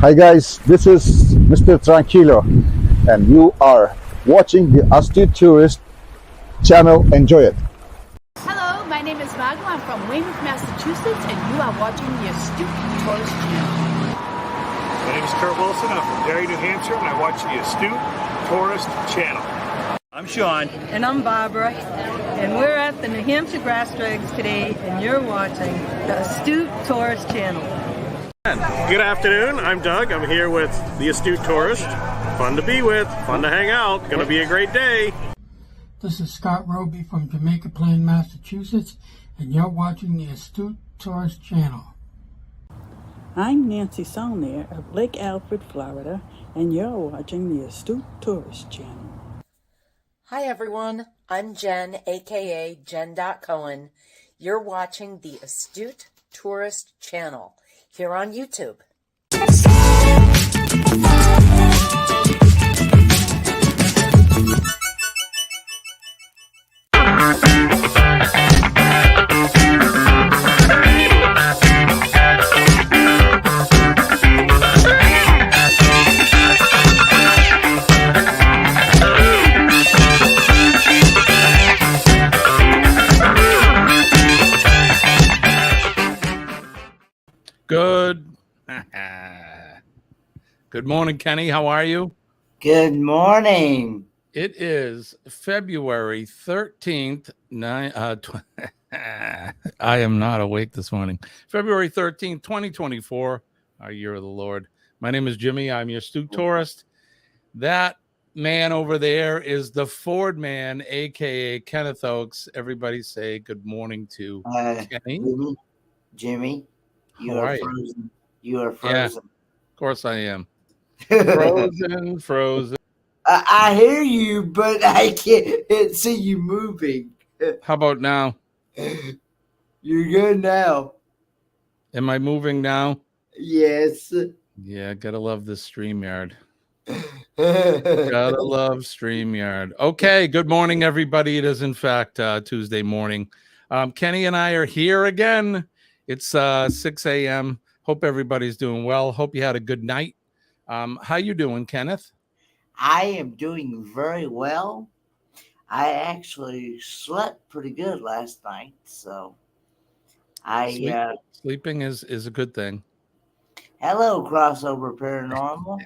Hi guys, this is Mr. Tranquilo and you are watching the Astute Tourist channel. Enjoy it. Hello, my name is Magma. I'm from Weymouth, Massachusetts, and you are watching the Astute Tourist channel. My name is Kurt Wilson. I'm from Derry, New Hampshire, and I watch the Astute Tourist channel. I'm Sean. And I'm Barbara, and we're at the New Hampshire Grass Drags today, and you're watching the Astute Tourist channel. Good afternoon. I'm Doug. I'm here with the Astute Tourist. Fun to be with, fun to hang out. Gonna be a great day. This is Scott Roby from Jamaica Plain, Massachusetts, and you're watching the Astute Tourist channel. I'm Nancy Saulnier of Lake Alfred, Florida, and you're watching the Astute Tourist channel. Hi everyone, I'm Jen, aka Jen.Cohen. You're watching the Astute Tourist channel here on YouTube. Good morning, Kenny. How are you? Good morning. It is February 13th. I am not awake this morning. February 13th, 2024, our year of the Lord. My name is Jimmy. I'm your Astute Tourist. That man over there is the Ford man, a.k.a. Kenneth Oakes. Everybody say good morning to Kenny. Jimmy, you are frozen. You are frozen. Yeah, of course I am. Frozen. I hear you, but I can't see you moving. How about now? You're good now. Am I moving now? Yes. Yeah, gotta love this StreamYard. Gotta love StreamYard. Okay, good morning, everybody. It is, in fact, Tuesday morning. Kenny and I are here again. It's 6 a.m. Hope everybody's doing well. Hope you had a good night. How you doing, Kenneth? I am doing very well. I actually slept pretty good last night, so sleeping is a good thing. Hello, Crossover Paranormal.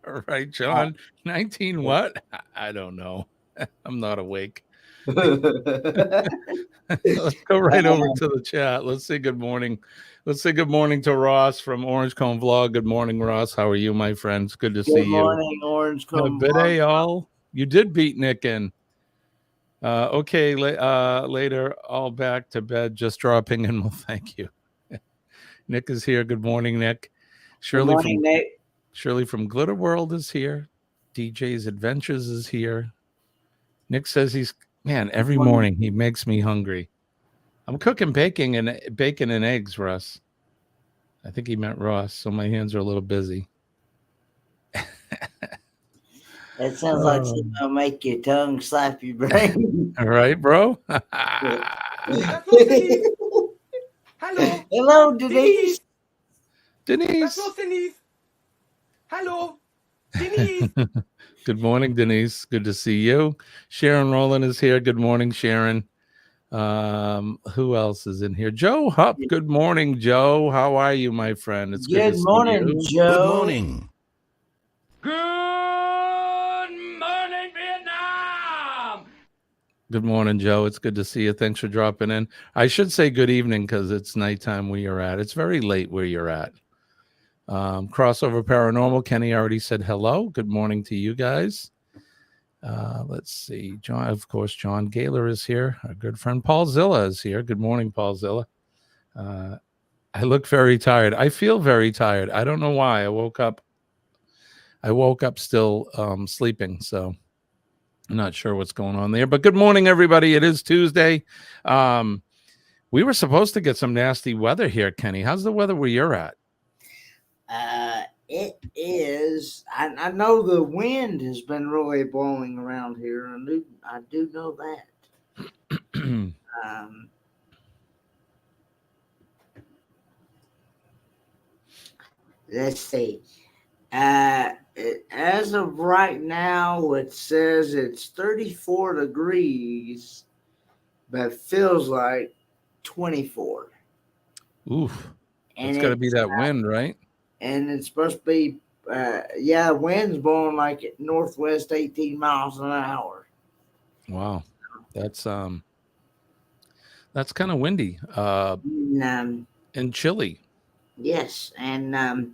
All right, John. 19 what? I don't know. I'm not awake. Let's go right over to the chat. Let's say good morning. Let's say good morning to Ross from Orange Cone Vlog. Good morning, Ross. How are you, my friends? Good to see you. Good morning, Orange Cone Vlog. Y'all. You did beat Nick in. Okay, later, all back to bed, just dropping in. Well, thank you. Nick is here. Good morning, Nick. Shirley from Glitter World is here. DJ's Adventures is here. Nick says every morning he makes me hungry. I'm cooking bacon and eggs, Russ. I think he meant Ross, so my hands are a little busy. That sounds like something that'll make your tongue slap your brain. All right, bro. Hello. Hello, Denise. Denise. Hello, Denise. Good morning, Denise. Good to see you. Sharon Rowland is here. Good morning, Sharon. Who else is in here? Joe Hupp. Good morning, Joe. How are you, my friend? It's good to morning, see you. Joe. Good morning. Good morning, Vietnam. Good morning, Joe. It's good to see you. Thanks for dropping in. I should say good evening because it's nighttime where you're at. It's very late where you're at. Crossover Paranormal. Kenny already said hello. Good morning to you guys. Let's see. John, of course, John Gaylor is here. Our good friend Paul Zilla is here. Good morning, Paul Zilla. I look very tired. I feel very tired. I don't know why. I woke up still sleeping, so I'm not sure what's going on there. But good morning, everybody. It is Tuesday. We were supposed to get some nasty weather here, Kenny. How's the weather where you're at? It is. I know the wind has been really blowing around here. I do know that. Let's see. As of right now, it says it's 34 degrees, but feels like 24. Oof. And It's got to be it's that wind, right? and it's supposed to be yeah, wind's blowing like at northwest 18 miles an hour. Wow. That's kind of windy. And chilly. Yes, and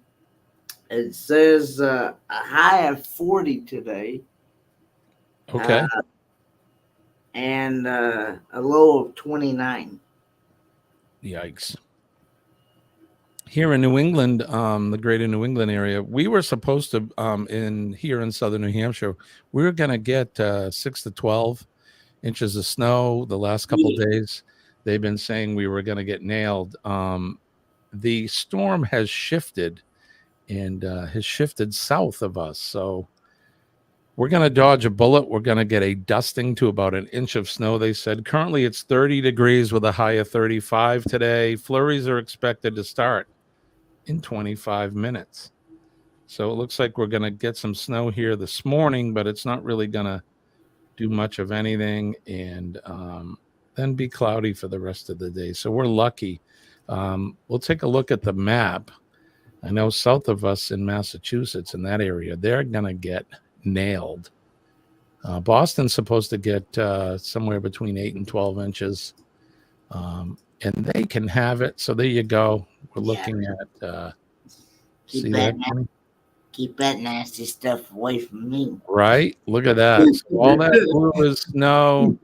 it says a high of 40 today. Okay. And a low of 29. Yikes. Here in New England, the greater New England area, we were supposed to, here in southern New Hampshire, we were going to get 6 to 12 inches of snow the last couple of days. They've been saying we were going to get nailed. The storm has shifted and has shifted south of us. So we're going to dodge a bullet. We're going to get a dusting to about an inch of snow, they said. Currently, it's 30 degrees with a high of 35 today. Flurries are expected to start in 25 minutes. So it looks like we're going to get some snow here this morning, but it's not really going to do much of anything, and then be cloudy for the rest of the day. So we're lucky. We'll take a look at the map. I know south of us in Massachusetts, in that area, they're going to get nailed. Boston's supposed to get somewhere between 8 and 12 inches, and they can have it. So there you go. We're looking at Keep see that, that? keep that nasty stuff away from me. Right? Look at that. So all that blue is snow.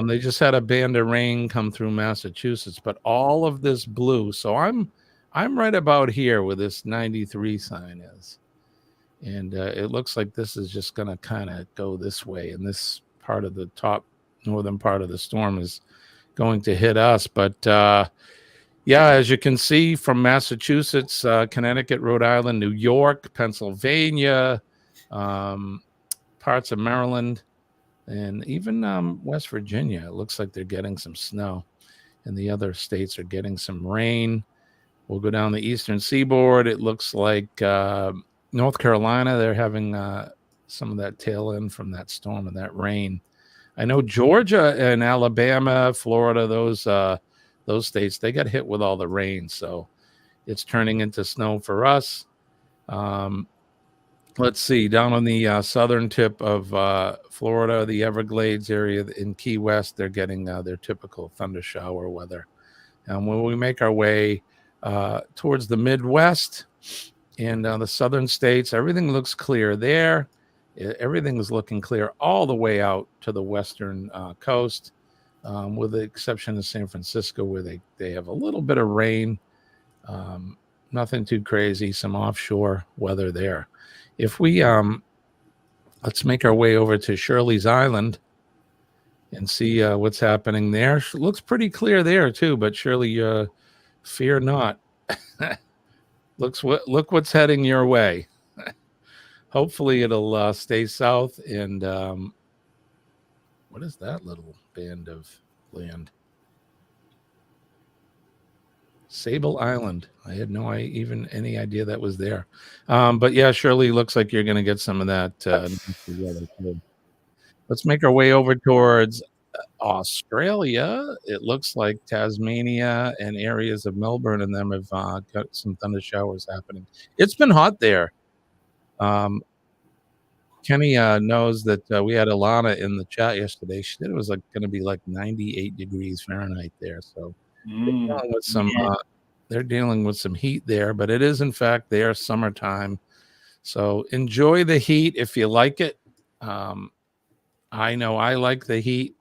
They just had a band of rain come through Massachusetts, but all of this blue. So I'm right about here where this 93 sign is. And it looks like this is just going to kind of go this way. And this part of the top northern part of the storm is going to hit us. But yeah, as you can see from Massachusetts, Connecticut, Rhode Island, New York, Pennsylvania, parts of Maryland, and even West Virginia, it looks like they're getting some snow. And the other states are getting some rain. We'll go down the eastern seaboard. It looks like North Carolina, they're having some of that tail end from that storm and that rain. I know Georgia and Alabama, Florida, those states, they got hit with all the rain. So it's turning into snow for us. Let's see, down on the southern tip of Florida, the Everglades area in Key West, they're getting their typical thunder shower weather. And when we make our way towards the Midwest and the southern states, everything looks clear there. Everything is looking clear all the way out to the western coast, with the exception of San Francisco, where they have a little bit of rain. Nothing too crazy, some offshore weather there. If we let's make our way over to Shirley's Island and see what's happening there. It looks pretty clear there too, but Shirley, fear not. Look what's heading your way. Hopefully it'll stay south. And what is that little band of land? Sable Island. I had no any idea that was there. But yeah, Shirley, looks like you're going to get some of that. Let's make our way over towards Australia. It looks like Tasmania and areas of Melbourne and them have got some thunder showers happening. It's been hot there. Kenny knows that we had Alana in the chat yesterday. She said it was going to be like 98 degrees Fahrenheit there. So they're dealing with some they're dealing with some heat there, but it is in fact their summertime. So enjoy the heat if you like it. I know I like the heat.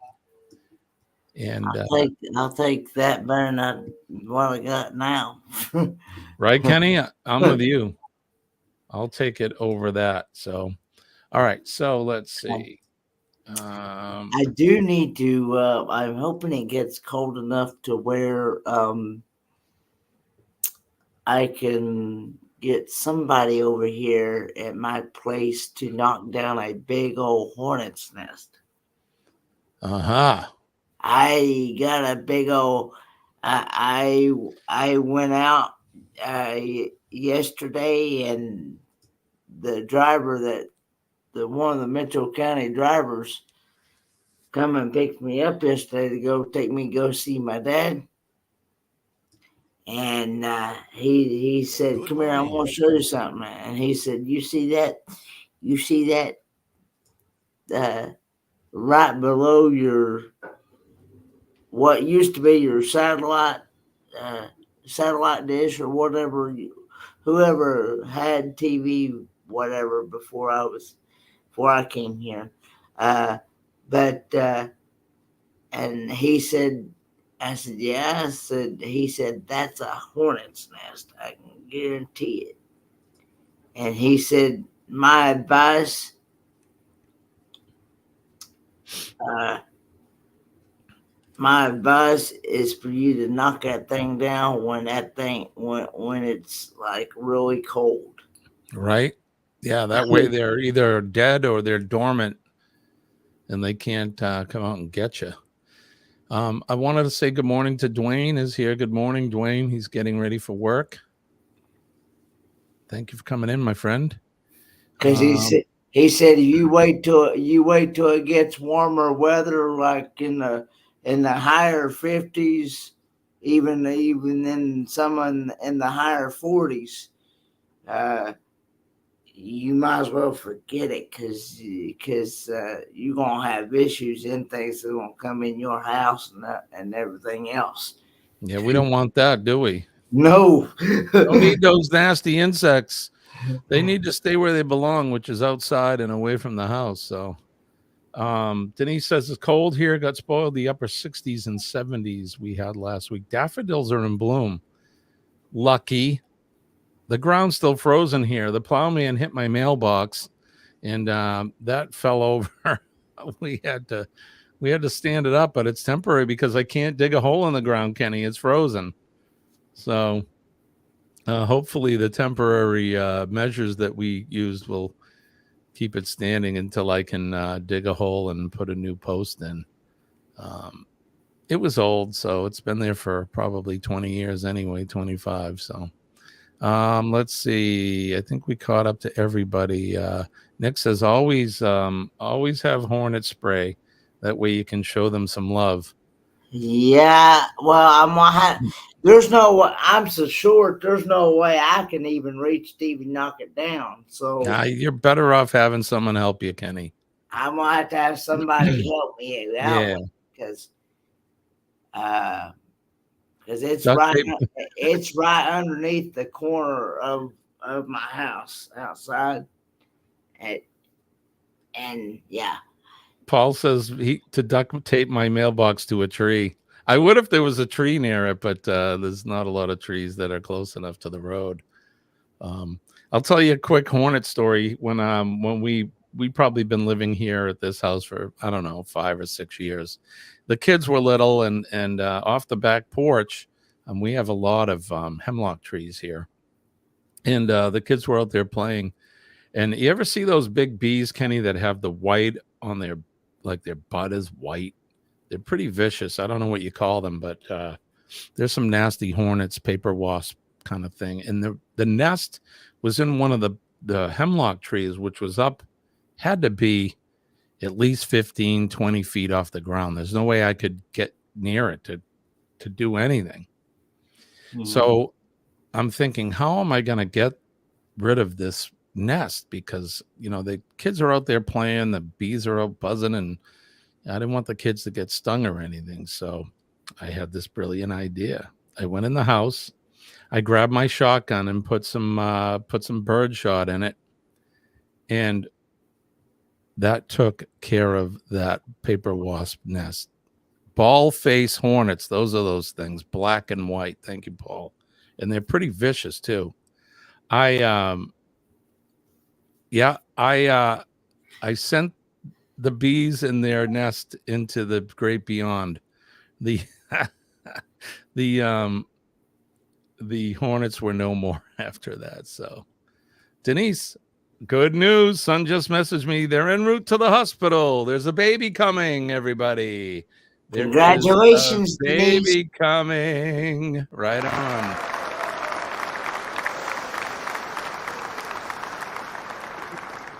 And I'll take that better than what I got now. Right, Kenny? I'm with you. I'll take it over that. So all right, so let's see. I do need to I'm hoping it gets cold enough to where I can get somebody over here at my place to knock down a big old hornet's nest. I got a big old I went out yesterday and the driver that one of the Mitchell County drivers come and picked me up yesterday to go see my dad. And he said, "Come here, I want to show you something." And he said, "You see that? You see that right below your what used to be your satellite dish or whatever? Whoever had TV, whatever, before I came here." And he said, I said, "Yeah." He said, "That's a hornet's nest. I can guarantee it." And he said, my advice, is for you to knock that thing down when it's like really cold. Right? Yeah, that way they're either dead or they're dormant and they can't come out and get you. I wanted to say good morning to Dwayne is here. Good morning, Dwayne. He's getting ready for work. Thank you for coming in, my friend. Because he said if you wait till it gets warmer weather, like in the higher 50s, even in some in the higher 40s, you might as well forget it because you're gonna have issues and things that are gonna come in your house and everything else. Yeah, we don't want that, do we? No. Don't need those nasty insects. They need to stay where they belong, which is outside and away from the house. So Denise says it's cold here. Got spoiled the upper 60s and 70s we had last week. Daffodils are in bloom. Lucky. The ground's still frozen here. The plowman hit my mailbox, and that fell over. We had to stand it up, but it's temporary because I can't dig a hole in the ground, Kenny. It's frozen. So hopefully the temporary measures that we used will keep it standing until I can dig a hole and put a new post in. It was old, so it's been there for probably 20 years anyway, 25. So let's see. I think we caught up to everybody. Nick says always have hornet spray. That way you can show them some love. Yeah, well, there's no way. I'm so short. There's no way I can even reach Stevie knock it down. So you're better off having someone help you, Kenny. I'm gonna have to have somebody help me out. Yeah, because it's right underneath the corner of my house outside, and yeah. Paul says to duct tape my mailbox to a tree. I would if there was a tree near it, but there's not a lot of trees that are close enough to the road. I'll tell you a quick hornet story. When we probably been living here at this house for, I don't know, 5 or 6 years. The kids were little, and off the back porch, we have a lot of hemlock trees here, and the kids were out there playing. And you ever see those big bees, Kenny, that have the white on their, like their butt is white? They're pretty vicious. I don't know what you call them, but there's some nasty hornets, paper wasp kind of thing. And the nest was in one of the hemlock trees, which was had to be at least 15, 20 feet off the ground. There's no way I could get near it to do anything. Mm-hmm. So I'm thinking, how am I going to get rid of this nest? Because, the kids are out there playing, the bees are out buzzing, and I didn't want the kids to get stung or anything. So I had this brilliant idea. I went in the house, I grabbed my shotgun and put some bird shot in it, and that took care of that paper wasp nest. Ball face hornets, those are those things, black and white. Thank you, Paul. And they're pretty vicious too. I sent the bees in their nest into the great beyond. The hornets were no more after that. So, Denise, good news. Son just messaged me. They're en route to the hospital. There's a baby coming, everybody. Congratulations, baby Denise. Coming. Right on.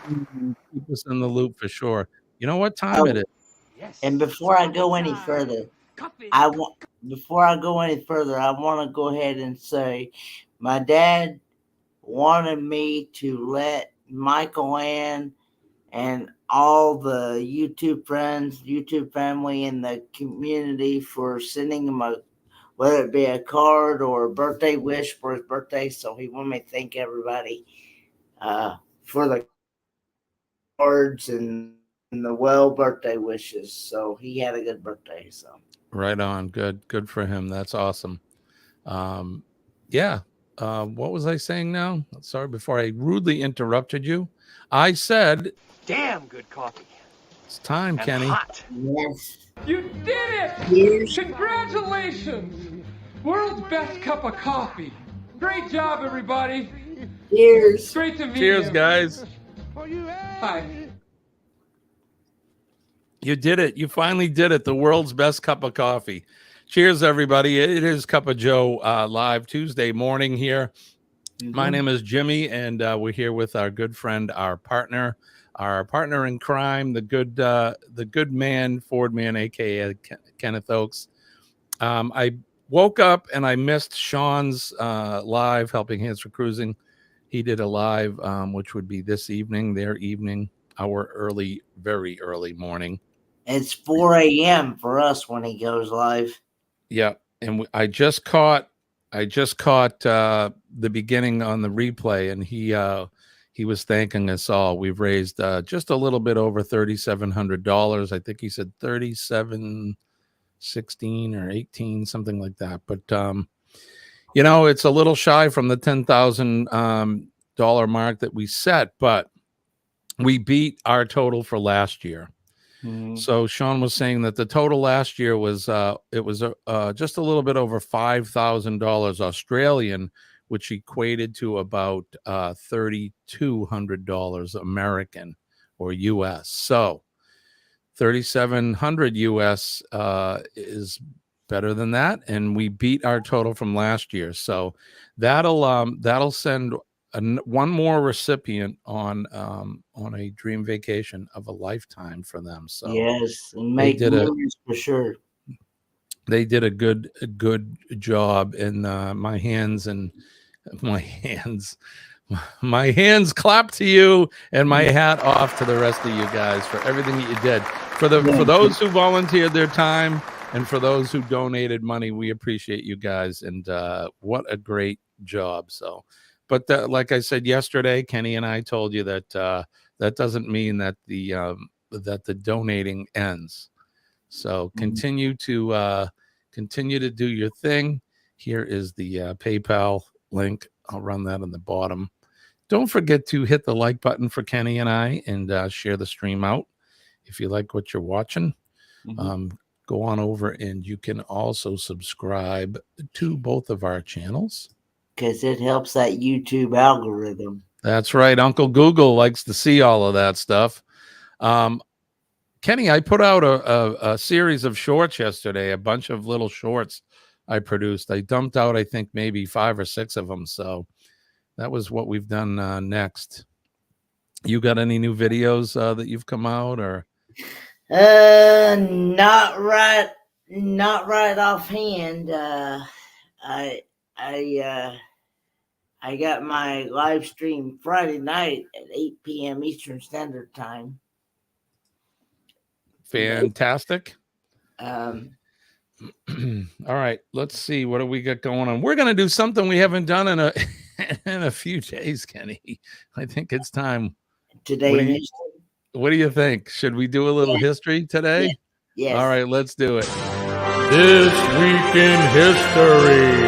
Keep us in the loop for sure. You know what time it Oh, is? and before I go any further, I want I want to go ahead and say my dad wanted me to let Michael Ann and all the YouTube friends, YouTube family in the community for sending him whether it be a card or a birthday wish for his birthday. So he wanted me to thank everybody for the cards and the well birthday wishes. So he had a good birthday. So Right on. Good for him. That's awesome. Yeah. What was I saying now? Sorry, before I rudely interrupted you. I said, Damn good coffee. it's time, And Kenny. hot. yes, You did it! here's Congratulations! World's best cup of coffee. Great job, everybody. cheers. Great to meet Cheers, you. guys. Hi. You did it. You finally did it. The world's best cup of coffee. Cheers, everybody. It is Cup of Joe live Tuesday morning here. My name is Jimmy, and we're here with our good friend, our partner in crime, the good man, Ford man, aka Kenneth Oakes. I woke up and I missed Sean's live Helping Hands for Cruising. He did a live, which would be this evening, their evening, our early, very early morning. It's 4 a.m. for us when he goes live. Yeah, and I just caught the beginning on the replay, and he was thanking us all. We've raised just a little bit over $3,700. I think he said 3716 or 18, something like that. But it's a little shy from the $10,000 mark that we set, but we beat our total for last year. So Sean was saying that the total last year was just a little bit over $5,000 Australian, which equated to about $3,200 American or US. So 3,700 US is better than that, and we beat our total from last year. So that'll send one more recipient on a dream vacation of a lifetime for them. So yes, and make memories for sure. They did a good job, and my hands clap to you, and my hat off to the rest of you guys for everything that you did. For those who volunteered their time and for those who donated money, we appreciate you guys, and what a great job. So, but like I said yesterday, Kenny and I told you that that doesn't mean that the donating ends. So continue to do your thing. Here is the PayPal link. I'll run that on the bottom. Don't forget to hit the like button for Kenny and I, and share the stream out if you like what you're watching. Go on over, and you can also subscribe to both of our channels, because it helps that YouTube algorithm. That's right. Uncle Google likes to see all of that stuff. Kenny, I put out a series of shorts yesterday, a bunch of little shorts I produced. I dumped out, I think, maybe 5 or 6 of them. So that was what we've done next. You got any new videos that you've come out, or? Not right offhand. I got my live stream Friday night at 8 p.m. Eastern Standard Time. Fantastic. All right, let's see, what do we got going on? We're going to do something we haven't done in a few days, Kenny. I think it's time. Today. What do you think? Should we do a little history today? Yes. All right, let's do it. This Week in History.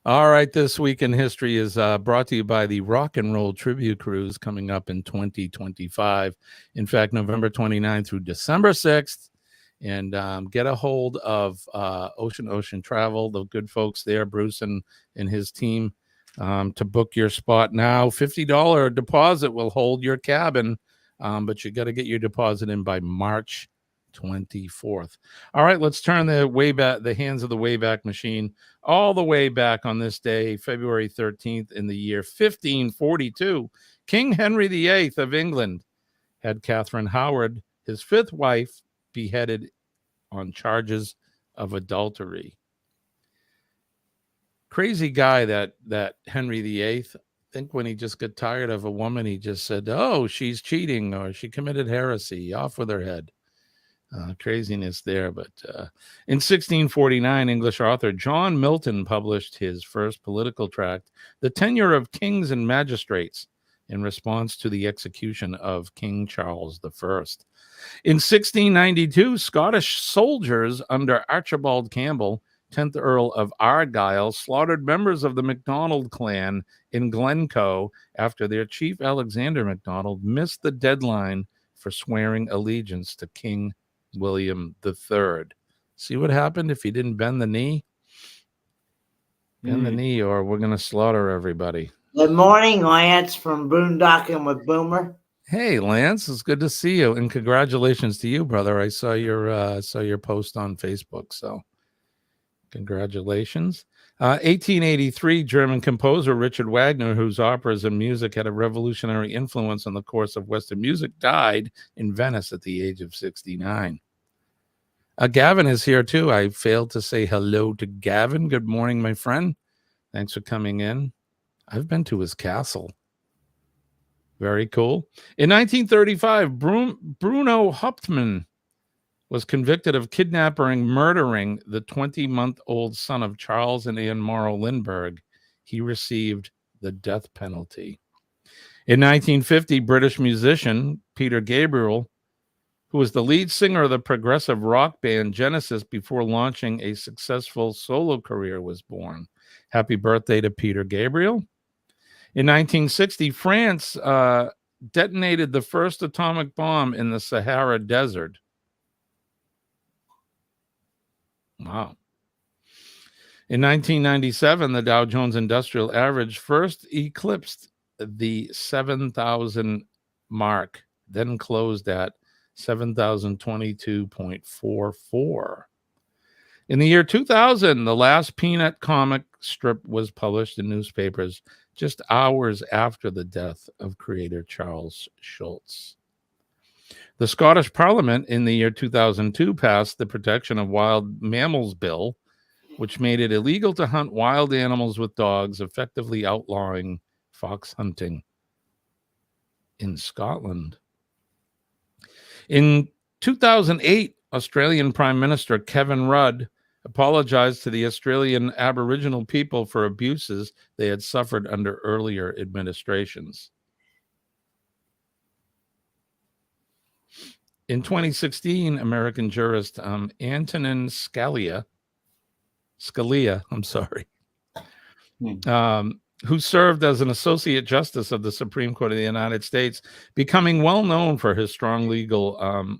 All right, This Week in History is brought to you by the Rock and Roll Tribute Cruise coming up in 2025. In fact, November 29th through December 6th. And get a hold of Ocean Travel, the good folks there, Bruce and his team, to book your spot now. $50 deposit will hold your cabin, but you got to get your deposit in by March 24th. All right, let's turn the hands of the Wayback Machine all the way back on this day, February 13th, in the year 1542. King Henry VIII of England had Catherine Howard, his fifth wife, beheaded on charges of adultery. Crazy guy, that Henry VIII. I think when he just got tired of a woman, he just said, "Oh, she's cheating, or she committed heresy. Off with her head." Craziness there. But in 1649, English author John Milton published his first political tract, The Tenure of Kings and Magistrates, in response to the execution of King Charles I. In 1692, Scottish soldiers under Archibald Campbell, 10th Earl of Argyll, slaughtered members of the MacDonald clan in Glencoe after their chief, Alexander MacDonald, missed the deadline for swearing allegiance to King William III. See what happened if he didn't bend the knee? Bend the knee, or we're going to slaughter everybody. Good morning, Lance from Boondocking with Boomer. Hey, Lance, it's good to see you, and congratulations to you, brother. I saw your post on Facebook, so congratulations. 1883, German composer Richard Wagner, whose operas and music had a revolutionary influence on the course of Western music, died in Venice at the age of 69. Gavin is here too. I failed to say hello to Gavin. Good morning, my friend. Thanks for coming in. I've been to his castle. Very cool. In 1935, Bruno Hauptmann was convicted of kidnapping, murdering the 20-month-old son of Charles and Anne Morrow Lindbergh. He received the death penalty. In 1950, British musician Peter Gabriel, who was the lead singer of the progressive rock band Genesis before launching a successful solo career, was born. Happy birthday to Peter Gabriel. In 1960, France detonated the first atomic bomb in the Sahara Desert. Wow. In 1997, the Dow Jones Industrial Average first eclipsed the 7,000 mark, then closed at 7,022.44. In the year 2000, the last Peanut comic strip was published in newspapers just hours after the death of creator Charles Schulz. The Scottish Parliament in the year 2002 passed the Protection of Wild Mammals Bill, which made it illegal to hunt wild animals with dogs, effectively outlawing fox hunting in Scotland. In 2008, Australian Prime Minister Kevin Rudd apologized to the Australian Aboriginal people for abuses they had suffered under earlier administrations. In 2016, American jurist Antonin Scalia, who served as an Associate Justice of the Supreme Court of the United States, becoming well known for his strong legal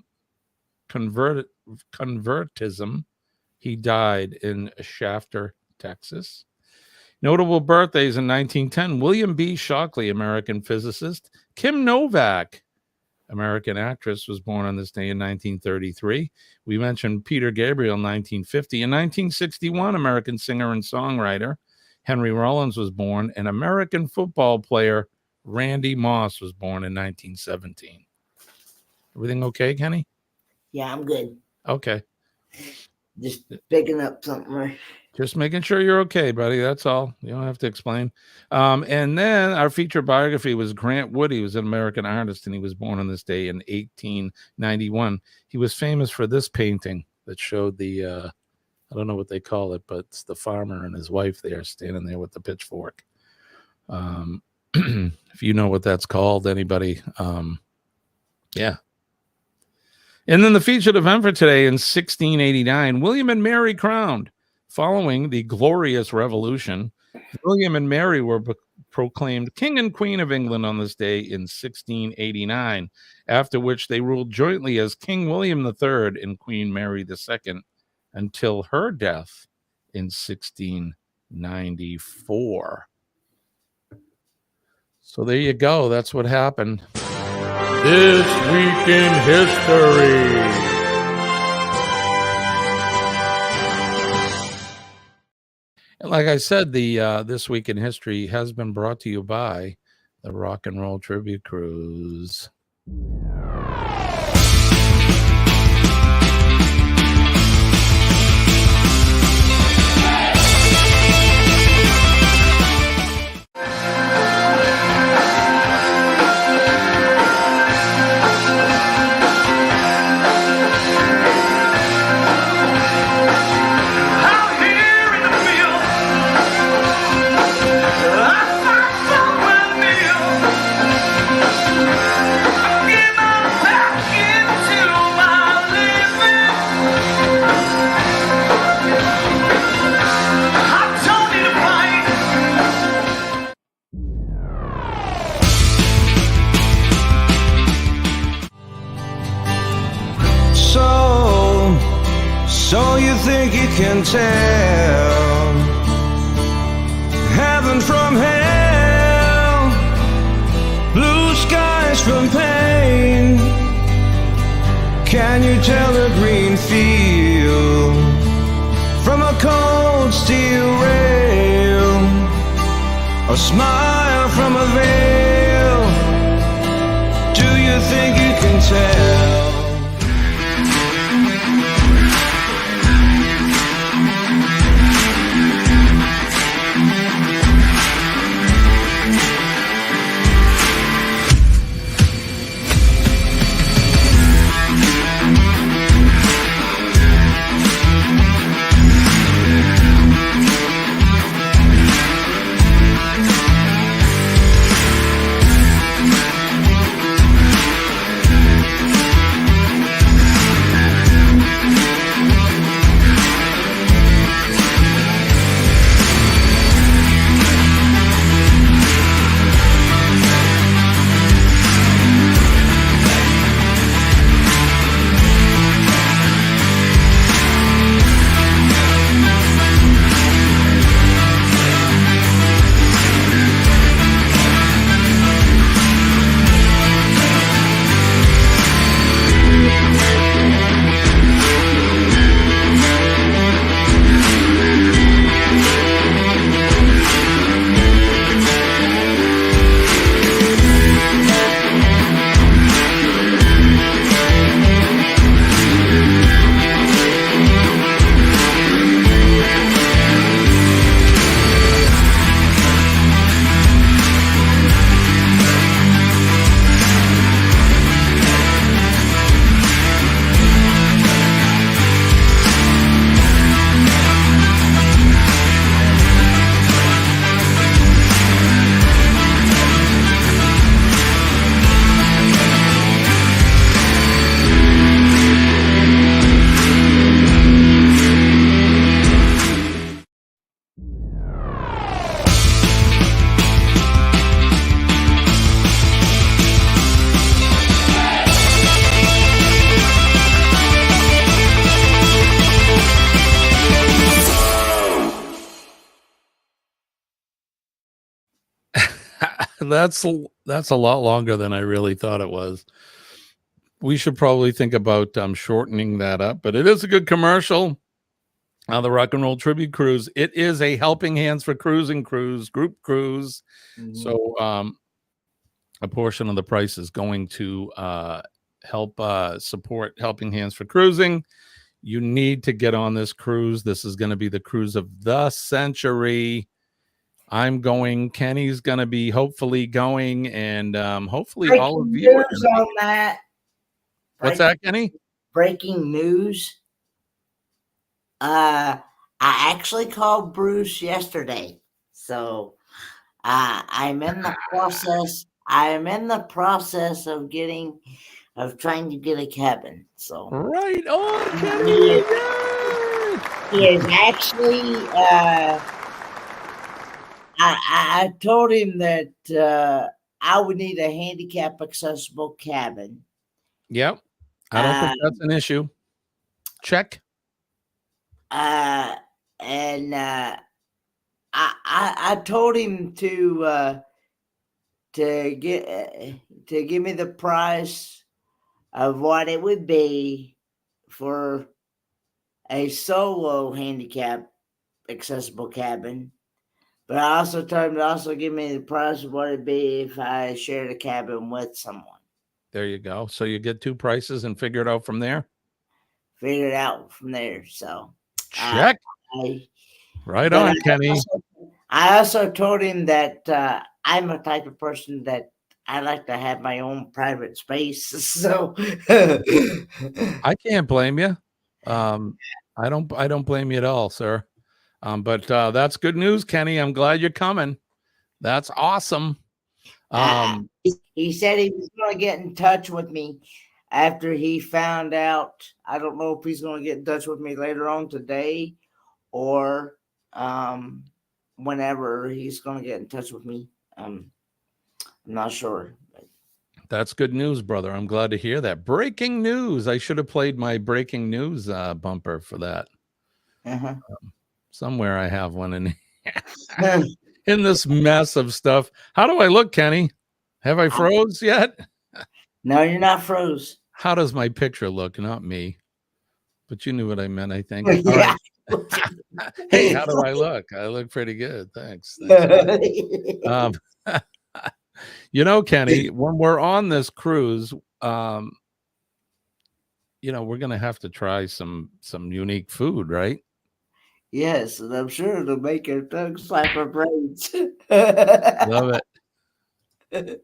convertism. He died in Shafter, Texas. Notable birthdays in 1910, William B. Shockley, American physicist. Kim Novak, American actress, was born on this day in 1933. We mentioned Peter Gabriel in 1950. In 1961, American singer and songwriter Henry Rollins was born, and American football player Randy Moss was born in 1917. Everything okay, Kenny? Yeah, I'm good. Okay. Just picking up something. Just making sure you're okay, buddy. That's all. You don't have to explain. And then our feature biography was Grant Wood. He was an American artist, and he was born on this day in 1891. He was famous for this painting that showed the, I don't know what they call it, but it's the farmer and his wife there standing there with the pitchfork. If you know what that's called, anybody, yeah. And then the featured event for today in 1689, William and Mary crowned. Following the Glorious Revolution, William and Mary were proclaimed King and Queen of England on this day in 1689, after which they ruled jointly as King William III and Queen Mary II until her death in 1694. So there you go. That's what happened. This Week in History. And like I said, the This Week in History has been brought to you by the Rock and Roll Tribute Cruise. So you think you can tell heaven from hell, blue skies from pain? Can you tell a green field from a cold steel rail, a smile from a veil? Do you think you can tell? That's a lot longer than I really thought it was. We should probably think about shortening that up, but it is a good commercial. The Rock and Roll Tribute Cruise. It is a Helping Hands for Cruising cruise, group cruise. So a portion of the price is going to help support Helping Hands for Cruising. You need to get on this cruise. This is going to be the cruise of the century. I'm going. Kenny's going to be hopefully going, and hopefully Breaking all of you are news gonna on that. What's that, Kenny? Breaking news. I actually called Bruce yesterday, so I'm in the process. I am in the process of trying to get a cabin. So right on, Kenny. He is actually. I told him that I would need a handicap accessible cabin. Yep. I don't think that's an issue. Check. I told him to give me the price of what it would be for a solo handicap accessible cabin. But I also told him to also give me the price of what it'd be if I shared a cabin with someone. There you go. So you get 2 prices and figure it out from there. Figure it out from there. So check. Right on, Kenny. I also told him that I'm a type of person that I like to have my own private space. So I can't blame you. I don't blame you at all, sir. But that's good news, Kenny. I'm glad you're coming. That's awesome. He said he was going to get in touch with me after he found out. I don't know if he's going to get in touch with me later on today or whenever he's going to get in touch with me. I'm not sure. That's good news, brother. I'm glad to hear that. Breaking news. I should have played my breaking news bumper for that. Somewhere I have one in in this mess of stuff. How do I look, Kenny? Have I froze yet? No, you're not froze. How does my picture look? Not me. But you knew what I meant, I think. Yeah. All right. Hey, how do I look? I look pretty good. Thanks. You know, Kenny, when we're on this cruise, you know, we're going to have to try some unique food, right? Yes, and I'm sure it'll make your tongue slap our brains. Love it.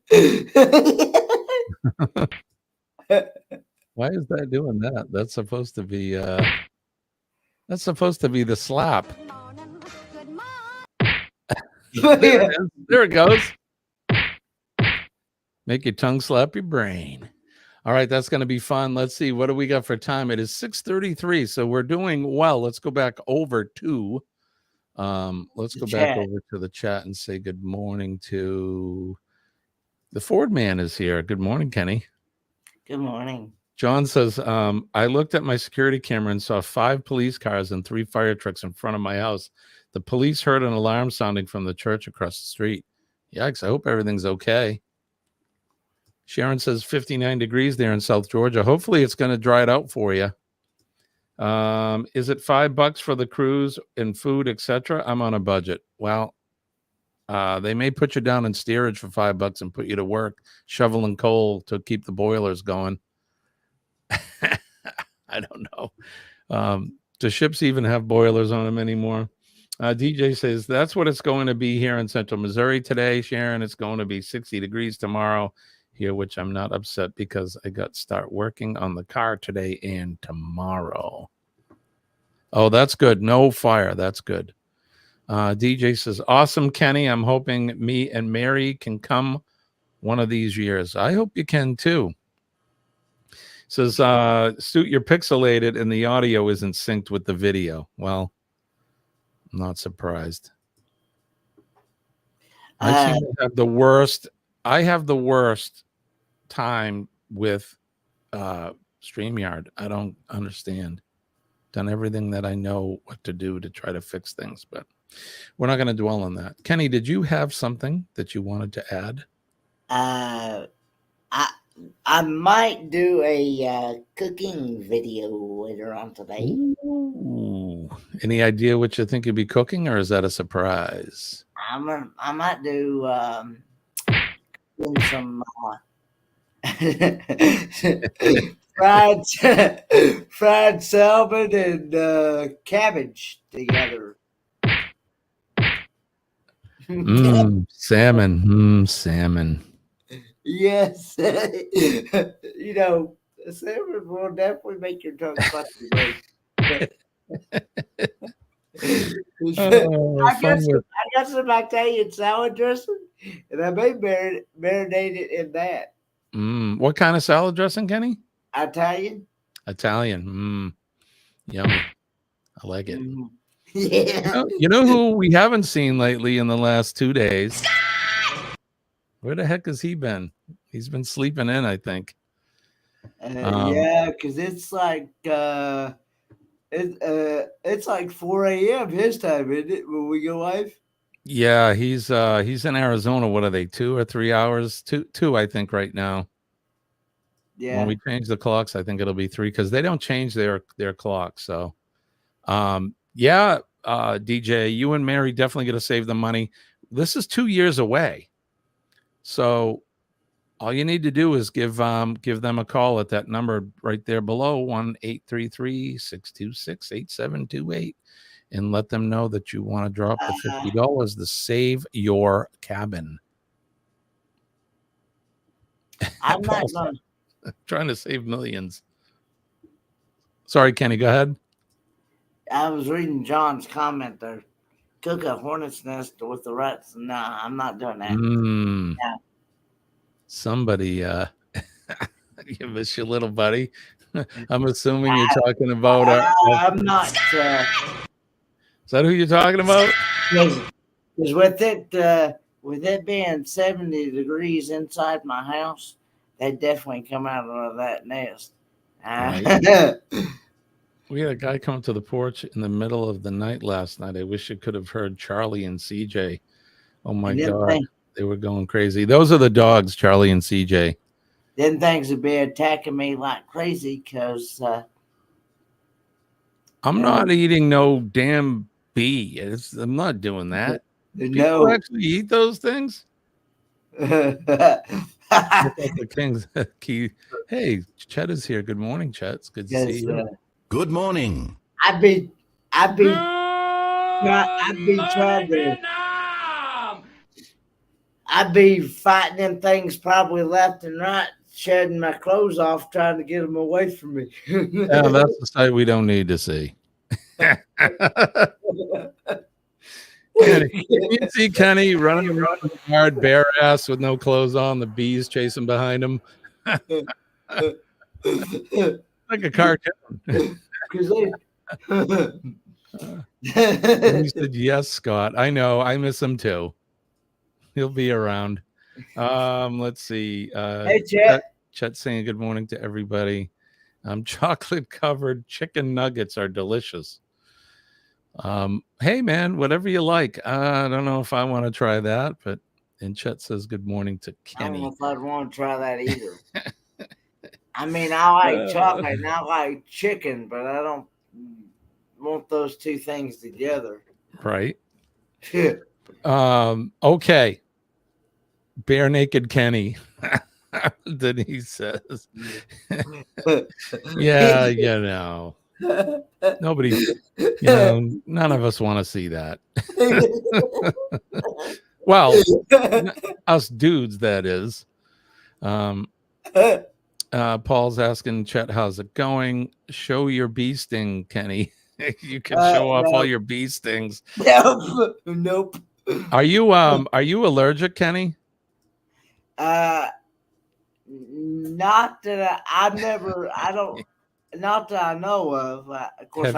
Why is that doing that? That's supposed to be the slap. There it goes. Make your tongue slap your brain. All right, that's going to be fun. Let's see. What do we got for time? It is 6:33, so we're doing well. Let's go back over to the chat and say good morning to the Ford man is here. Good morning, Kenny. Good morning. John says, I looked at my security camera and saw 5 police cars and 3 fire trucks in front of my house. The police heard an alarm sounding from the church across the street. Yikes, I hope everything's okay. Sharon says 59 degrees there in South Georgia. Hopefully it's going to dry it out for you. Is it $5 for the cruise and food, etc.? I'm on a budget. Well, they may put you down in steerage for $5 and put you to work shoveling coal to keep the boilers going. I don't know. Do ships even have boilers on them anymore? DJ says that's what it's going to be here in Central Missouri today, Sharon. It's going to be 60 degrees tomorrow here, which I'm not upset because I got to start working on the car today and tomorrow. Oh, that's good. No fire. That's good. DJ says, awesome, Kenny. I'm hoping me and Mary can come one of these years. I hope you can too. Says, Astute, you're pixelated and the audio isn't synced with the video. Well, I'm not surprised. I seem to have the worst. I have the worst time with StreamYard. I don't understand. Done everything that I know what to do to try to fix things, but we're not going to dwell on that. Kenny, did you have something that you wanted to add? I might do a cooking video later on today. Ooh. Any idea what you think you'd be cooking, or is that a surprise? I might do some fried salmon and cabbage together. Salmon. Salmon. Yes. You know, salmon will definitely make your tongue flutter. I got some Italian salad dressing, and I may marinate it in that. What kind of salad dressing, Kenny? Italian. Yummy. I like it. Yeah. You know who we haven't seen lately in the last 2 days? Where the heck has he been? He's been sleeping in, I think. Yeah, because it's like it's like 4 a.m. his time, isn't it? When we go live. Yeah, he's in Arizona. What are they? 2 or 3 hours? Two, I think, right now. Yeah. When we change the clocks, I think it'll be 3 because they don't change their clock. So, yeah, DJ, you and Mary definitely got to save the money. This is 2 years away. So all you need to do is give them a call at that number right there below, 1-833-626-8728, and let them know that you want to drop the $50 to save your cabin. I'm not going. Trying to save millions. Sorry, Kenny, go ahead. I was reading John's comment there. Cook a hornet's nest with the rats. No, I'm not doing that. No. Somebody, you miss your little buddy. I'm assuming you're talking about. I'm not. Is that who you're talking about? Because with it being 70 degrees inside my house, they definitely come out of that nest. Right. We had a guy come to the porch in the middle of the night last night. I wish you could have heard Charlie and CJ. Oh my God. They were going crazy. Those are the dogs, Charlie and CJ. Then things would be attacking me like crazy because I'm not eating no damn bee. I'm not doing that. People actually eat those things? The King's key. Hey, Chet is here. Good morning, Chet. It's good to see you. Good morning. I'd be fighting them things probably left and right, shedding my clothes off, trying to get them away from me. Yeah, that's the sight we don't need to see. Kenny, you see Kenny running around in the yard bare ass with no clothes on, the bees chasing behind him. Like a cartoon. He said, yes, Scott. I know. I miss him too. He'll be around. Let's see. Hey, Chet. Chet saying good morning to everybody. Chocolate covered chicken nuggets are delicious. Hey man, whatever you like. I don't know if I want to try that, but and Chet says good morning to Kenny. I don't know if I'd want to try that either. I mean, I like chocolate and I like chicken, but I don't want those two things together. Right. Okay. Bare naked Kenny. Denise says. Yeah, you know. Nobody, none of us want to see that. Well, us dudes, that is. Paul's asking Chet, how's it going? Show your bee sting, Kenny. You can show off all your bee stings. Nope. Are you allergic, Kenny? Not that not that I know of. Of course,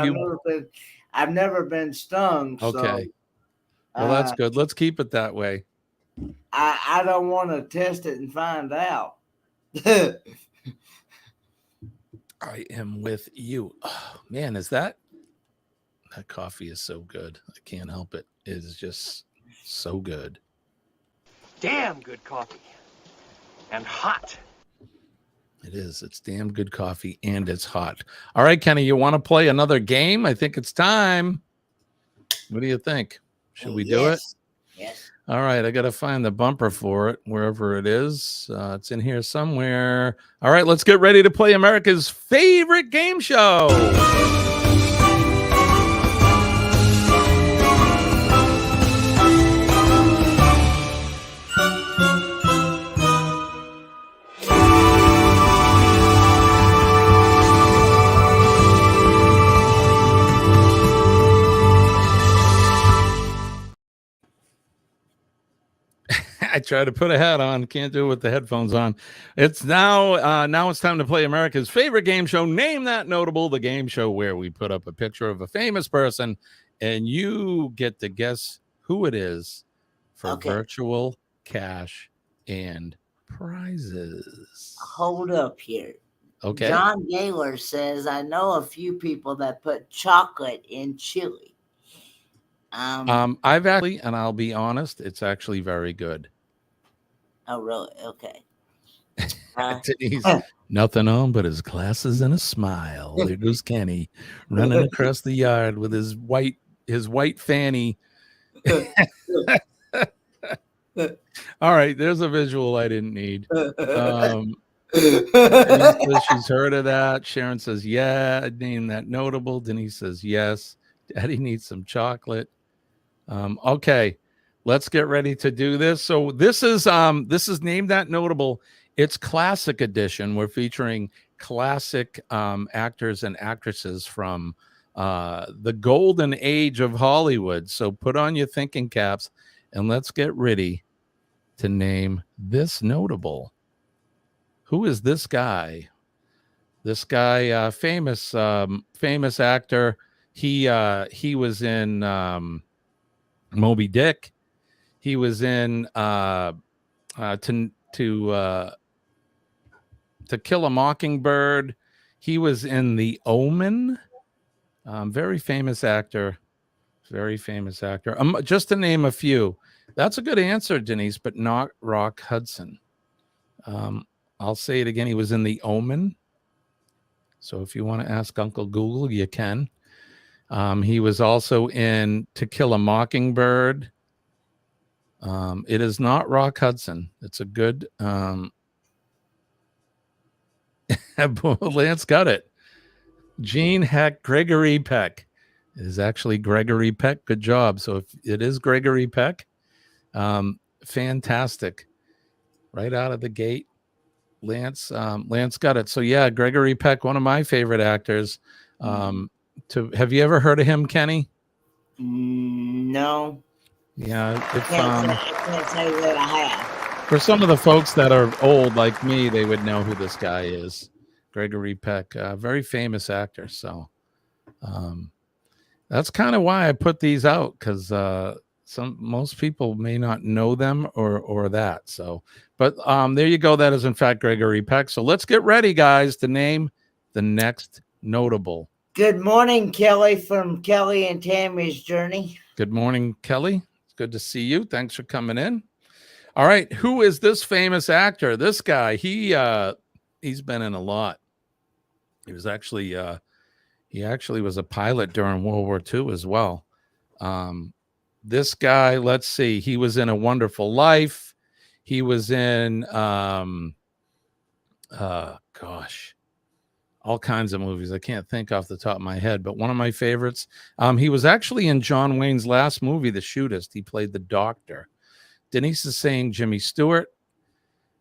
I've never been stung. Okay. So, well, that's good. Let's keep it that way. I don't want to test it and find out. I am with you. Oh, man, that coffee is so good. I can't help it. It is just so good. Damn good coffee. And hot. It is. It's damn good coffee and it's hot. All right, Kenny, you want to play another game? I think it's time. What do you think? Should we do it? Yes. All right, I got to find the bumper for it, wherever it is. It's in here somewhere. All right, let's get ready to play America's favorite game show. I try to put a hat on, can't do it with the headphones on. It's now it's time to play America's favorite game show, Name That Notable, the game show where we put up a picture of a famous person and you get to guess who it is for virtual cash and prizes. Hold up here. Okay. John Gaylor says, I know a few people that put chocolate in chili. I've actually, and I'll be honest, it's actually very good. Oh, really? Okay. Denise, nothing on but his glasses and a smile. There goes Kenny running across the yard with his white his white fanny. All right, there's a visual I didn't need. Denise says she's heard of that. Sharon says, yeah, name that notable. Denise says, yes. Daddy needs some chocolate. Okay, let's get ready to do this. So this is Name That Notable. It's classic edition. We're featuring classic actors and actresses from the golden age of Hollywood. So put on your thinking caps and let's get ready to name this notable. Who is this guy? This guy, famous actor. He was in Moby Dick. He was in To Kill a Mockingbird. He was in The Omen. Very famous actor. Very famous actor. Just to name a few. That's a good answer, Denise, but not Rock Hudson. I'll say it again. He was in The Omen. So if you want to ask Uncle Google, you can. He was also in To Kill a Mockingbird. It is not Rock Hudson. It's a good... Lance got it. Gene Heck, Gregory Peck. It is actually Gregory Peck. Good job. So if it is Gregory Peck, fantastic. Right out of the gate. Lance got it. So yeah, Gregory Peck, one of my favorite actors. Have you ever heard of him, Kenny? No. Yeah, Can't say that I have. For some of the folks that are old like me, they would know who this guy is. Gregory Peck, very famous actor. So that's kind of why I put these out, because most people may not know them or that. So, but there you go. That is in fact Gregory Peck. So let's get ready, guys, to name the next notable. Good morning, Kelly from Kelly and Tammy's Journey. Good morning, Kelly. It's good to see you. Thanks for coming in. All right, who is this famous actor? This guy, he's been in a lot. He was actually was a pilot during World War II as well. This guy, let's see, he was in A Wonderful Life. He was in all kinds of movies. I can't think off the top of my head, but one of my favorites. He was actually in John Wayne's last movie, The Shootist. He played the doctor. Denise is saying Jimmy Stewart.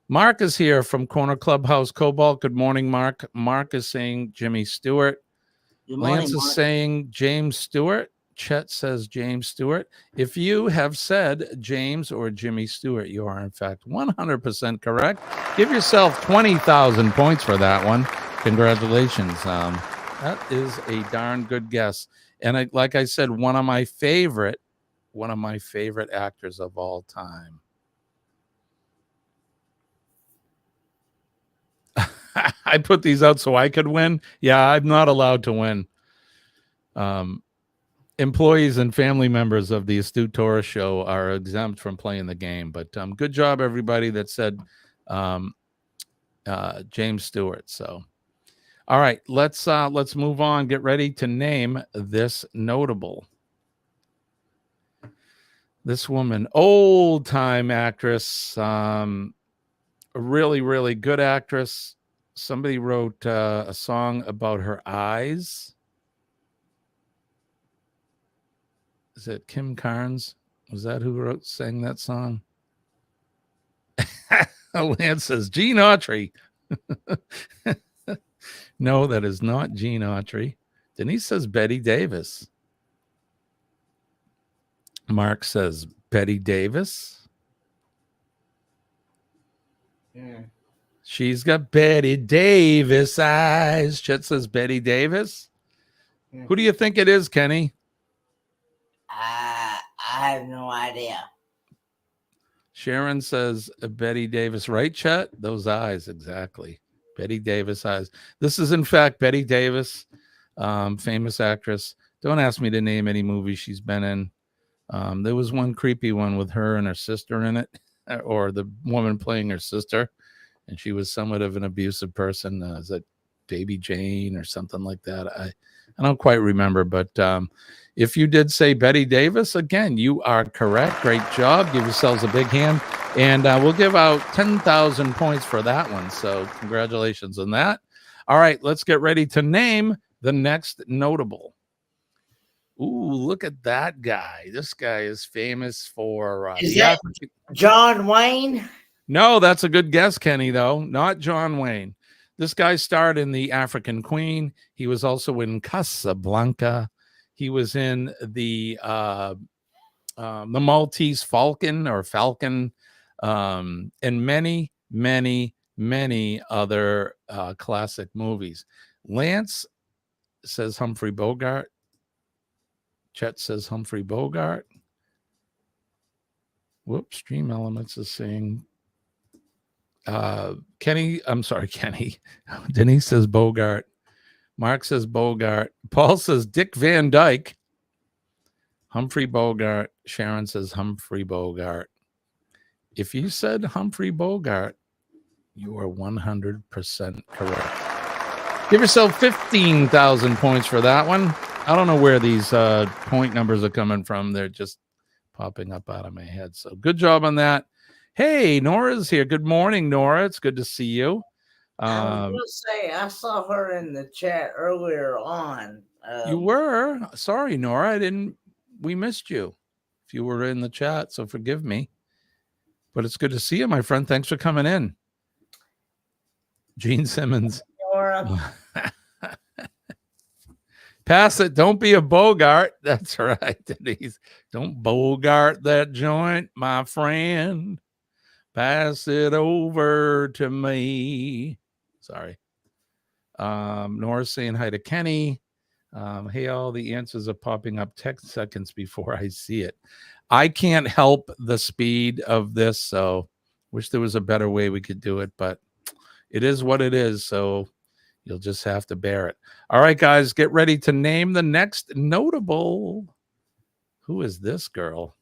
Mark is here from Corner Clubhouse Cobalt. Good morning, Mark. Mark is saying Jimmy Stewart. Good morning, Lance Mark. is saying James Stewart. Chet says James Stewart. If you have said James or Jimmy Stewart, you are in fact 100% correct. Give yourself 20,000 points for that one. Congratulations. That is a darn good guess. And like I said, one of my favorite actors of all time. I put these out so I could win. Yeah, I'm not allowed to win. Employees and family members of the Astute Tourist Show are exempt from playing the game. But good job, everybody that said James Stewart. So, all right, let's move on. Get ready to name this notable. This woman, old-time actress, a really, really good actress. Somebody wrote a song about her eyes. Is it Kim Carnes? Was that who sang that song? Lance says Gene Autry. No, that is not Gene Autry. Denise says Betty Davis. Mark says Betty Davis. Yeah. She's got Betty Davis eyes. Chet says Betty Davis. Yeah. Who do you think it is, Kenny? I have no idea. Sharon says Betty Davis. Right, Chet? Those eyes, exactly. Betty Davis eyes. This is, in fact, Betty Davis, famous actress. Don't ask me to name any movies she's been in. There was one creepy one with her and her sister in it, or the woman playing her sister, and she was somewhat of an abusive person. Is it Baby Jane or something like that. I don't quite remember, but if you did say Betty Davis, again, you are correct. Great job. Give yourselves a big hand. And we'll give out 10,000 points for that one. So congratulations on that. All right, let's get ready to name the next notable. Ooh, look at that guy. This guy is famous for Is that John Wayne? No, that's a good guess, Kenny, though. Not John Wayne. This guy starred in The African Queen. He was also in Casablanca. He was in the Maltese Falcon or Falcon, and many, many, many other classic movies. Lance says Humphrey Bogart. Chet says Humphrey Bogart. Whoops, Stream Elements is saying Kenny. I'm sorry, Kenny. Denise says Bogart. Mark says Bogart. Paul says Dick Van Dyke. Humphrey Bogart. Sharon says Humphrey Bogart. If you said Humphrey Bogart, you are 100% correct. Give yourself 15,000 points for that one. I don't know where these point numbers are coming from. They're just popping up out of my head. So good job on that. Hey, Nora's here. Good morning, Nora. It's good to see you. I was going to say, I saw her in the chat earlier on. You were? Sorry, Nora. We missed you if you were in the chat, so forgive me. But it's good to see you, my friend. Thanks for coming in. Gene Simmons. Nora. Pass it. Don't be a Bogart. That's right, Denise. Don't Bogart that joint, my friend. Pass it over to me. Sorry. Nora's saying hi to Kenny. Hey, all the answers are popping up 10 seconds before I see it. I can't help the speed of this, so wish there was a better way we could do it, but it is what it is, so you'll just have to bear it. All right, guys, get ready to name the next notable. Who is this girl?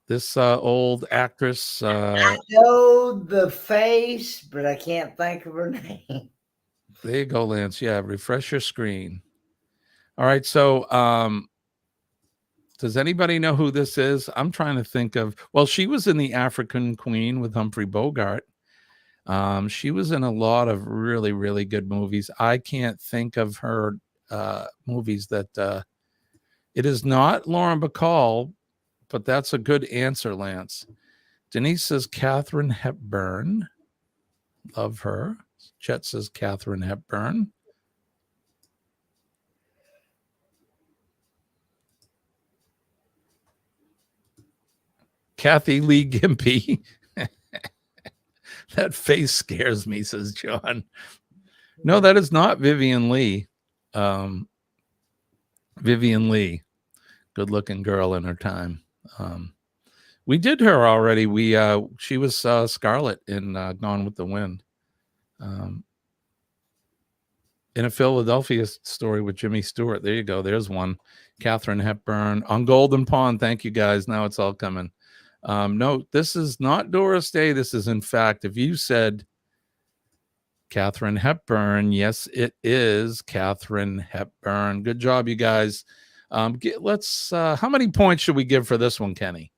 This old actress. I know the face, but I can't think of her name. There you go, Lance. Yeah, refresh your screen. All right, so does anybody know who this is? I'm trying to think of. Well, she was in The African Queen with Humphrey Bogart. She was in a lot of really, really good movies. I can't think of her movies that. It is not Lauren Bacall, but that's a good answer, Lance. Denise says Katharine Hepburn. Love her. Chet says Katharine Hepburn. Kathy Lee Gimpy. That face scares me, says John. No, that is not Vivian Lee. Vivian Lee, good-looking girl in her time. We did her already. She was Scarlett in Gone with the Wind. In a Philadelphia Story with Jimmy Stewart. There you go. There's one. Katharine Hepburn on Golden Pond. Thank you, guys. Now it's all coming. No, this is not Doris Day. This is, in fact, if you said Katharine Hepburn, yes, it is Katharine Hepburn. Good job, you guys. Let's. How many points should we give for this one, Kenny?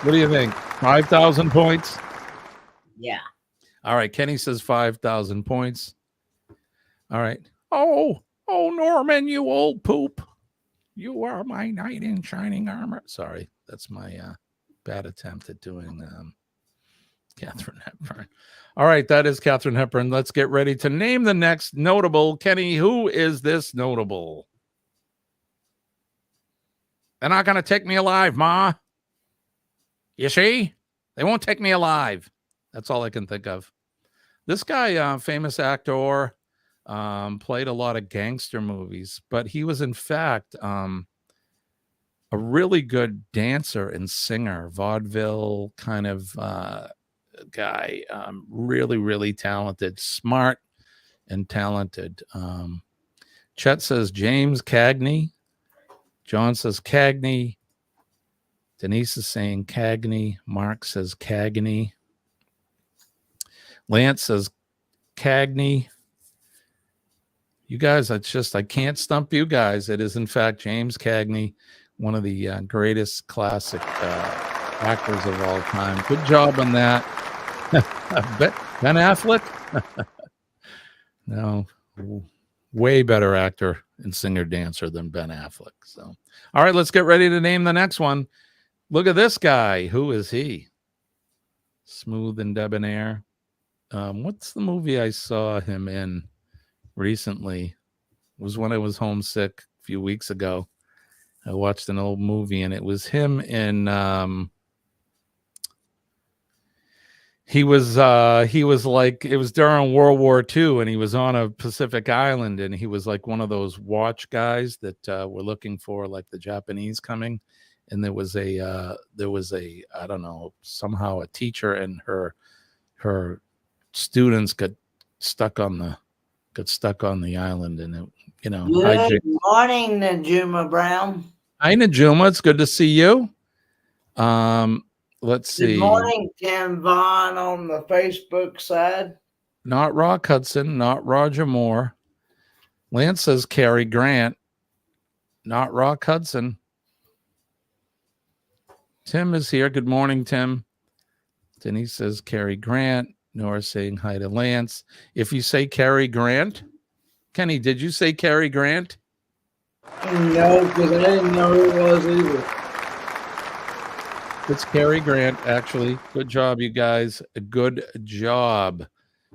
What do you think? 5,000 points? Yeah. All right. Kenny says 5,000 points. All right. Oh, Norman, you old poop. You are my knight in shining armor. Sorry. That's my bad attempt at doing Katharine Hepburn. All right. That is Katharine Hepburn. Let's get ready to name the next notable. Kenny, who is this notable? They're not going to take me alive, Ma. You see? They won't take me alive. That's all I can think of. This guy, famous actor, played a lot of gangster movies, but he was, in fact, a really good dancer and singer, vaudeville kind of guy. Really, really talented, smart and talented. Chet says James Cagney. John says Cagney. Denise is saying Cagney. Mark says Cagney. Lance says Cagney. You guys, I can't stump you guys. It is, in fact, James Cagney, one of the greatest classic actors of all time. Good job on that. Ben Affleck? No, way better actor and singer-dancer than Ben Affleck. So, all right, let's get ready to name the next one. Look at this guy. Who is he? Smooth and debonair. What's the movie I saw him in recently? It was when I was homesick a few weeks ago. I watched an old movie, and it was him in he was like, it was during World War II, and he was on a Pacific island, and he was like one of those watch guys that were looking for like the Japanese coming. And there was a I don't know, somehow a teacher and her students got stuck on the island, and it, Good morning, Najuma Brown. Hi, Najuma. It's good to see you. Let's see. Good morning, Tim Vaughn on the Facebook side. Not Rock Hudson, not Roger Moore. Lance says Cary Grant, not Rock Hudson. Tim is here. Good morning, Tim. Denise says Cary Grant. Nora saying hi to Lance. If you say Cary Grant, Kenny, did you say Cary Grant? No, because I didn't know who it was either. It's Cary Grant, actually. Good job, you guys. Good job.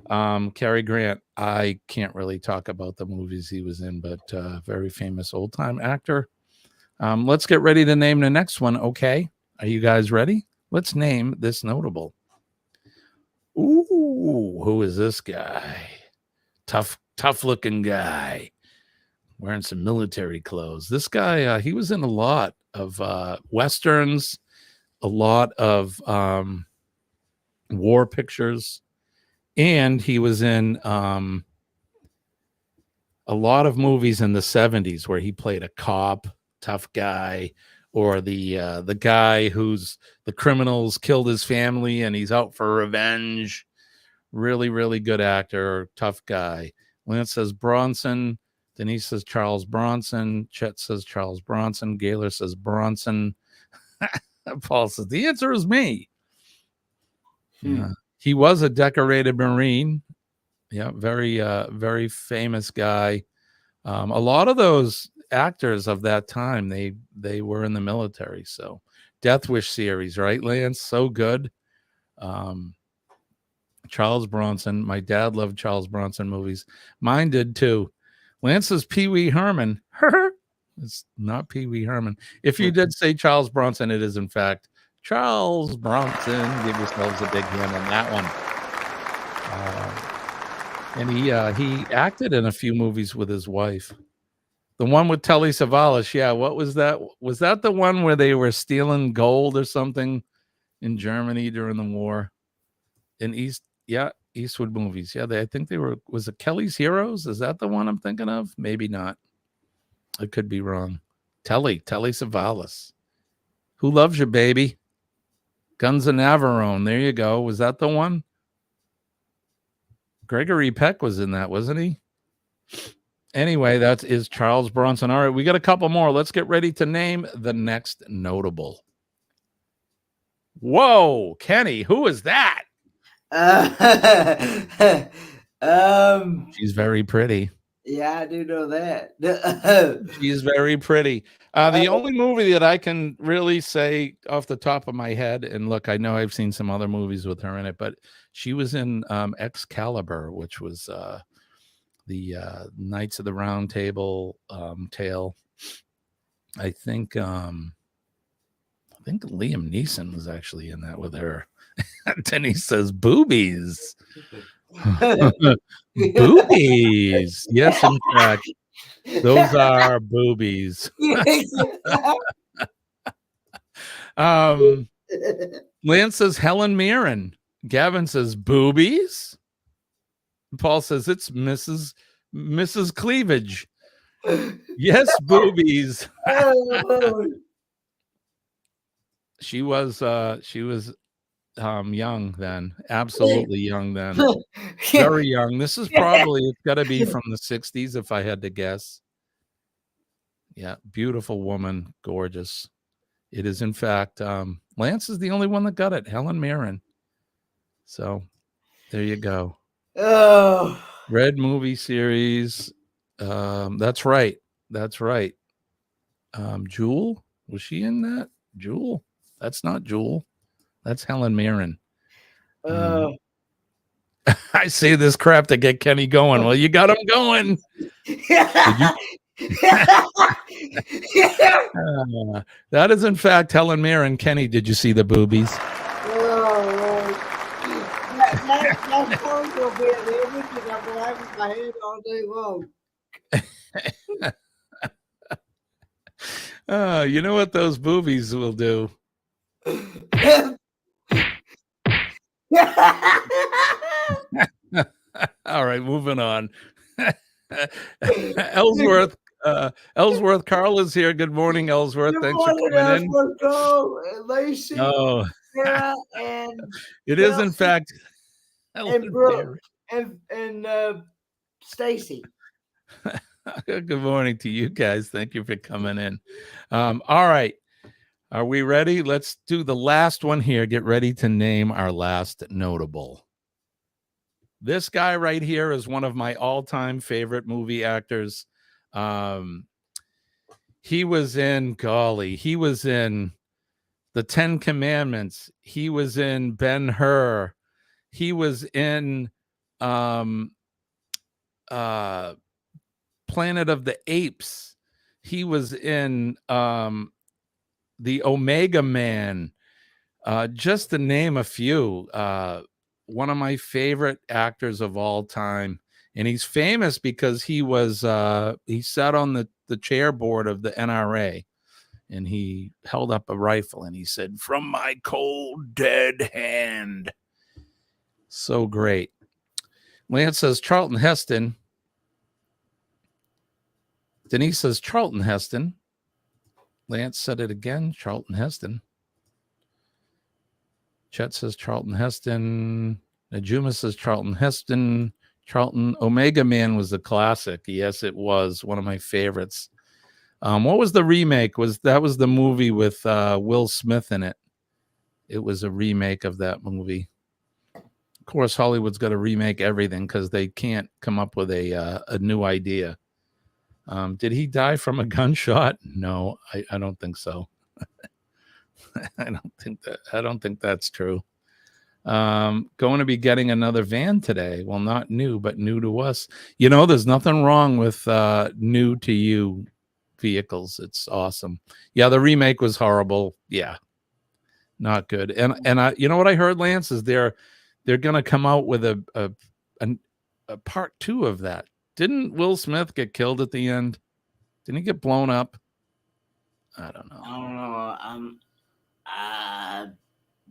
Cary Grant, I can't really talk about the movies he was in, but very famous old-time actor. Let's get ready to name the next one, okay? Are you guys ready? Let's name this notable. Ooh, who is this guy? Tough-looking guy. Wearing some military clothes. This guy, he was in a lot of Westerns, a lot of war pictures, and he was in a lot of movies in the 70s where he played a cop, tough guy, or the guy who's the criminals killed his family and he's out for revenge. Really, really good actor, tough guy. Lance says Bronson. Denise says Charles Bronson. Chet says Charles Bronson. Gaylor says Bronson. Paul says the answer is me. He was a decorated Marine. Yeah, very famous guy. A lot of those actors of that time, they were in the military. So Death Wish series, right, Lance? So good. Charles Bronson. My dad loved Charles Bronson movies. Mine did too. Lance says Pee Wee Herman. It's not Pee Wee Herman. If you did say Charles Bronson, it is in fact Charles Bronson. Give yourselves a big hand on that one. And he acted in a few movies with his wife. The one with Telly Savalas. Yeah, what was that? Was that the one where they were stealing gold or something in Germany during the war? In Eastwood movies. Yeah, I think they were. Was it Kelly's Heroes? Is that the one I'm thinking of? Maybe not. I could be wrong. Telly Savalas. Who Loves You, Baby? Guns of Navarone. There you go. Was that the one? Gregory Peck was in that, wasn't he? Anyway, that is Charles Bronson. All right, we got a couple more. Let's get ready to name the next notable. Whoa, Kenny, who is that? She's very pretty. Yeah, I do know that. She's very pretty. The only movie that I can really say off the top of my head, and look, I know I've seen some other movies with her in it, but she was in Excalibur, which was the Knights of the Round Table tale. I think Liam Neeson was actually in that with her. Denny says boobies. Boobies. Yes, in fact, those are boobies. Lance says Helen Mirren. Gavin says boobies. Paul says it's Mrs. Cleavage. Yes, boobies. She was young then, absolutely young then, very young. This is probably, it's got to be from the 60s if I had to guess. Yeah, beautiful woman, gorgeous. It is, in fact, Lance is the only one that got it, Helen Mirren. So there you go. Oh, Red movie series. That's right. That's right. Jewel, was she in that? Jewel? That's not Jewel. That's Helen Mirren. I say this crap to get Kenny going. Well, you got him going. That is, in fact, Helen Mirren. Kenny, did you see the boobies? That phone will be at the image and I'm laughing my head all day long. You know what those boobies will do? All right, moving on. Ellsworth Carl is here. Good morning, Ellsworth. Good Thanks morning, for coming Ellsworth, Carl, Lacey, Oh, Sarah, and it is, in fact, and Brooke and Stacy. Good morning to you guys. Thank you for coming in. All right. Are we ready? Let's do the last one here. Get ready to name our last notable. This guy right here is one of my all-time favorite movie actors. He was in he was in The Ten Commandments. He was in Ben-Hur. He was in Planet of the Apes. He was in The Omega Man. Just to name a few. One of my favorite actors of all time. And he's famous because he was he sat on the chair board of the NRA, and he held up a rifle and he said, "From my cold dead hand." So great. Lance says Charlton Heston. Denise says Charlton Heston. Lance said it again, Charlton Heston. Chet says Charlton Heston. Najuma says Charlton Heston. Charlton Omega Man was a classic. Yes, it was one of my favorites. What was the remake? That was the movie with Will Smith in it. It was a remake of that movie. Of course, Hollywood's got to remake everything because they can't come up with a new idea. Did he die from a gunshot? No, I don't think so. I don't think that's true. Going to be getting another van today. Well, not new, but new to us. You know, there's nothing wrong with new to you vehicles. It's awesome. Yeah, the remake was horrible. Yeah, not good. And I, you know what I heard, Lance, is they're gonna come out with a part 2 of that. Didn't Will Smith get killed at the end? Didn't he get blown up? I don't know. I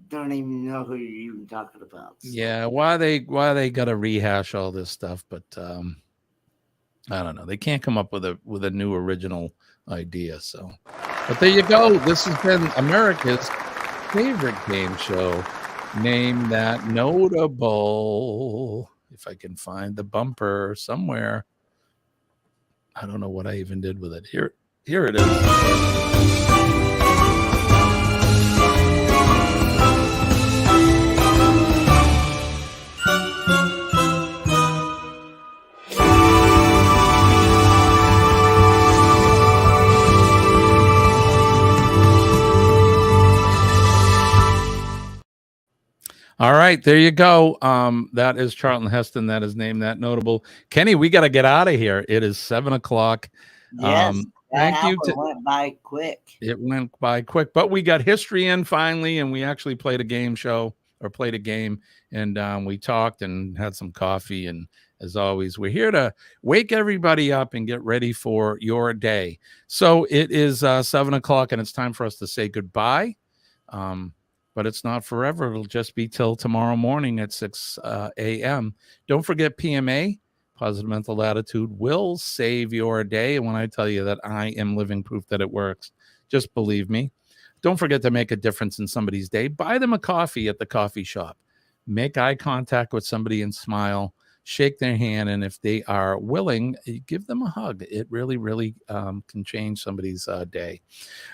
don't even know who you're even talking about. So. Yeah, why they got to rehash all this stuff, but I don't know. They can't come up with a new original idea. So, but there you go. This has been America's favorite game show. Name That Notable. If I can find the bumper somewhere. I don't know what I even did with it. Here it is. All right, there you go. That is Charlton Heston. That is Name That Notable. Kenny, we got to get out of here. It is 7:00. Yes, thank you. It went by quick. It went by quick, but we got history in finally, and we actually played a game, and we talked and had some coffee. And as always, we're here to wake everybody up and get ready for your day. So it is 7:00, and it's time for us to say goodbye. But it's not forever. It'll just be till tomorrow morning at 6 a.m. Don't forget PMA, Positive Mental Attitude, will save your day. And when I tell you that, I am living proof that it works. Just believe me. Don't forget to make a difference in somebody's day. Buy them a coffee at the coffee shop. Make eye contact with somebody and smile. Shake their hand, and if they are willing, give them a hug. It really, really can change somebody's day.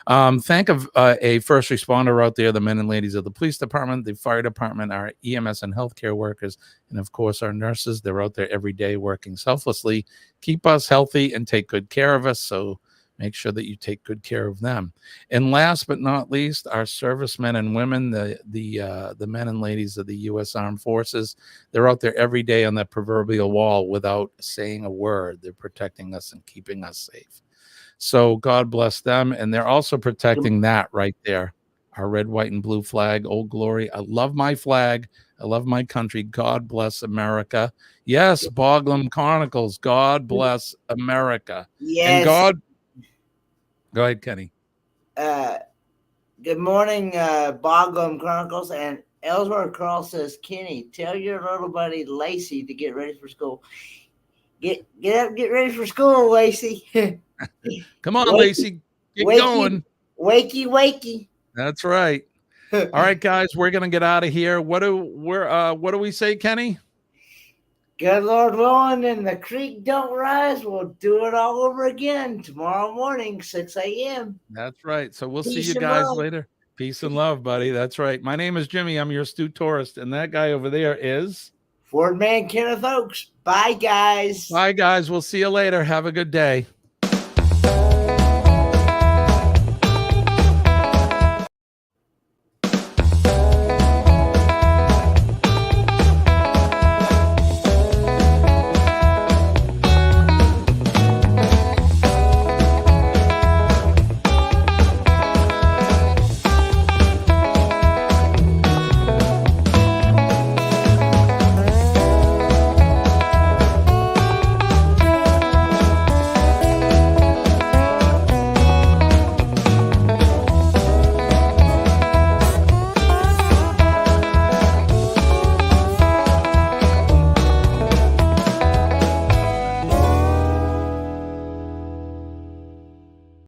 Thank a first responder out there, the men and ladies of the police department, the fire department, our EMS and healthcare workers, and of course our nurses. They're out there every day working selflessly, keep us healthy and take good care of us. So make sure that you take good care of them. And last but not least, our servicemen and women, the men and ladies of the U.S. Armed Forces. They're out there every day on that proverbial wall without saying a word. They're protecting us and keeping us safe. So God bless them. And they're also protecting that right there, our red, white, and blue flag, Old Glory. I love my flag. I love my country. God bless America. Yes, Boglum Chronicles. God bless America. Yes. And God. Go ahead, Kenny. Good morning, Boglum Chronicles. And Ellsworth Carl says, Kenny, tell your little buddy Lacey to get ready for school. Get up, get ready for school, Lacey. Come on, Lacey. Get going. Wakey. That's right. All right, guys, we're gonna get out of here. What do we say, Kenny? Good Lord willing, and the creek don't rise. We'll do it all over again tomorrow morning, 6 a.m. That's right. So we'll see Peace you and guys love. later. Peace and love, buddy. That's right. My name is Jimmy. I'm your astute tourist, and that guy over there is Ford Man Kenneth Oaks. Bye, guys. Bye, guys. We'll see you later. Have a good day.